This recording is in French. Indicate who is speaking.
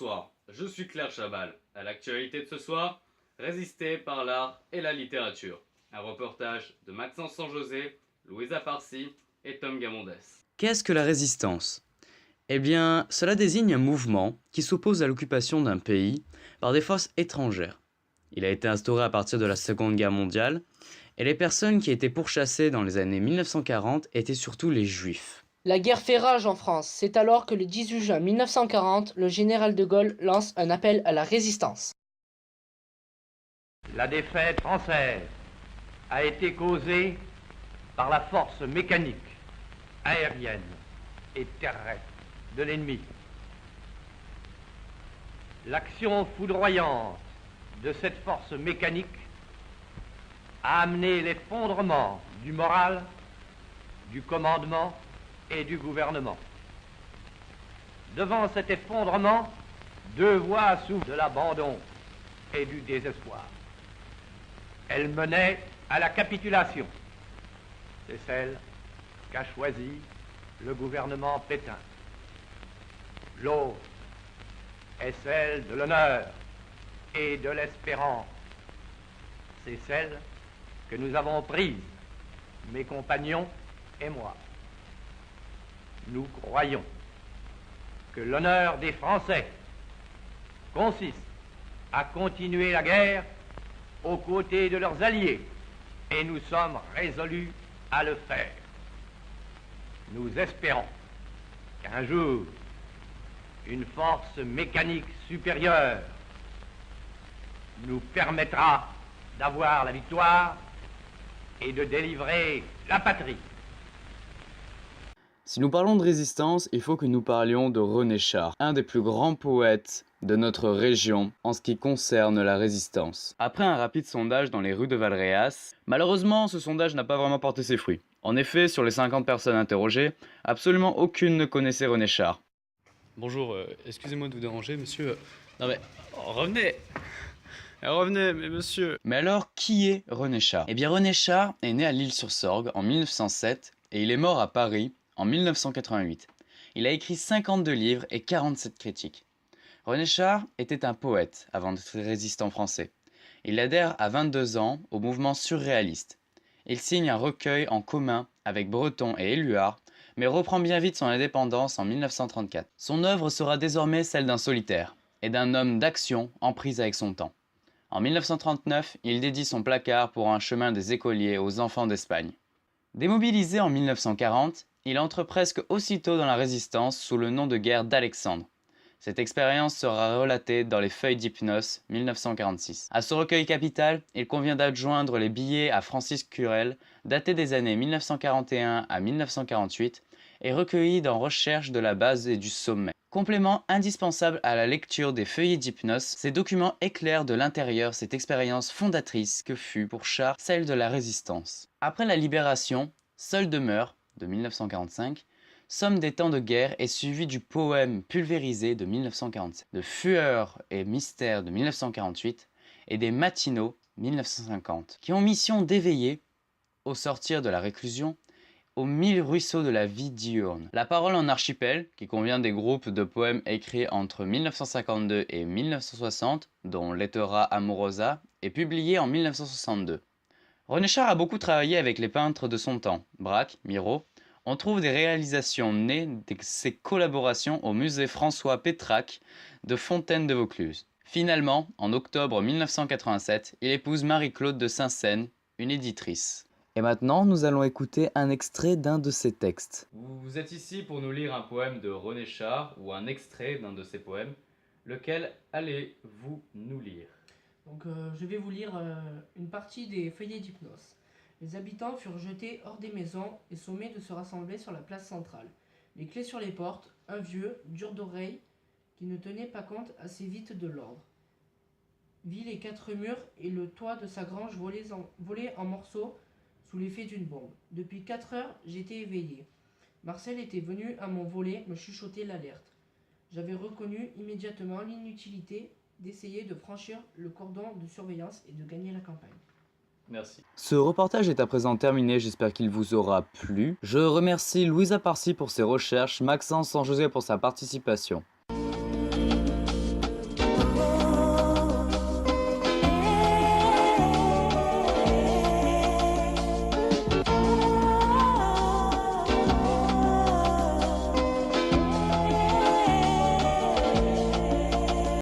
Speaker 1: Bonsoir, je suis Claire Chabal. À l'actualité de ce soir, résister par l'art et la littérature. Un reportage de Maxence Sanjosé, Louisa Parsi et Tom Gamondès.
Speaker 2: Qu'est-ce que la résistance? Eh bien, cela désigne un mouvement qui s'oppose à l'occupation d'un pays par des forces étrangères. Il a été instauré à partir de la Seconde Guerre mondiale, et les personnes qui étaient pourchassées dans les années 1940 étaient surtout les Juifs.
Speaker 3: La guerre fait rage en France. C'est alors que le 18 juin 1940, le général de Gaulle lance un appel à la résistance.
Speaker 4: La défaite française a été causée par la force mécanique, aérienne et terrestre de l'ennemi. L'action foudroyante de cette force mécanique a amené l'effondrement du moral, du commandement et du gouvernement. Devant cet effondrement, deux voies s'ouvrent de l'abandon et du désespoir. Elles menaient à la capitulation. C'est celle qu'a choisie le gouvernement Pétain. L'autre est celle de l'honneur et de l'espérance. C'est celle que nous avons prise, mes compagnons et moi. Nous croyons que l'honneur des Français consiste à continuer la guerre aux côtés de leurs alliés, et nous sommes résolus à le faire. Nous espérons qu'un jour, une force mécanique supérieure nous permettra d'avoir la victoire et de délivrer la patrie.
Speaker 2: Si nous parlons de résistance, il faut que nous parlions de René Char, un des plus grands poètes de notre région en ce qui concerne la résistance. Après un rapide sondage dans les rues de Valréas, malheureusement ce sondage n'a pas vraiment porté ses fruits. En effet, sur les 50 personnes interrogées, absolument aucune ne connaissait René Char.
Speaker 5: Bonjour, excusez-moi de vous déranger, monsieur. Non mais, revenez. Revenez, mais monsieur.
Speaker 2: Mais alors, qui est René Char? Eh bien, René Char est né à l'Isle-sur-Sorgue en 1907 et il est mort à Paris en 1988. Il a écrit 52 livres et 47 critiques. René Char était un poète avant d'être résistant français. Il adhère à 22 ans au mouvement surréaliste. Il signe un recueil en commun avec Breton et Éluard, mais reprend bien vite son indépendance en 1934. Son œuvre sera désormais celle d'un solitaire et d'un homme d'action en prise avec son temps. En 1939, il dédie son placard pour un chemin des écoliers aux enfants d'Espagne. Démobilisé en 1940, il entre presque aussitôt dans la résistance sous le nom de guerre d'Alexandre. Cette expérience sera relatée dans les Feuilles d'Hypnos 1946. À ce recueil capital, il convient d'adjoindre les billets à Francis Curel, datés des années 1941 à 1948, et recueillis dans Recherche de la base et du sommet. Complément indispensable à la lecture des Feuillets d'Hypnos, ces documents éclairent de l'intérieur cette expérience fondatrice que fut pour Char celle de la résistance. Après la libération, Seule demeure, de 1945, Somme des temps de guerre est suivi du poème Pulvérisé de 1947, de Fureur et mystère de 1948 et des Matinaux 1950, qui ont mission d'éveiller, au sortir de la réclusion, aux 1000 ruisseaux de la vie diurne. La parole en archipel, qui convient des groupes de poèmes écrits entre 1952 et 1960, dont Lettera Amorosa, est publié en 1962. René Char a beaucoup travaillé avec les peintres de son temps, Braque, Miro. On trouve des réalisations nées de ses collaborations au musée François Pétrarque de Fontaine-de-Vaucluse. Finalement, en octobre 1987, il épouse Marie-Claude de Saint-Seine, une éditrice. Et maintenant, nous allons écouter un extrait d'un de ses textes.
Speaker 1: Vous êtes ici pour nous lire un poème de René Char ou un extrait d'un de ses poèmes. Lequel allez-vous nous lire?
Speaker 3: Je vais vous lire une partie des Feuillets d'Hypnos. Les habitants furent jetés hors des maisons et sommés de se rassembler sur la place centrale. Les clés sur les portes, un vieux, dur d'oreille, qui ne tenait pas compte assez vite de l'ordre, vit les 4 murs et le toit de sa grange voler en morceaux sous l'effet d'une bombe. Depuis 4 heures, j'étais éveillé. Marcel était venu à mon volet me chuchoter l'alerte. J'avais reconnu immédiatement l'inutilité d'essayer de franchir le cordon de surveillance et de gagner la campagne.
Speaker 1: Merci.
Speaker 2: Ce reportage est à présent terminé, j'espère qu'il vous aura plu. Je remercie Louisa Parsi pour ses recherches, Maxence Sanjosé pour sa participation.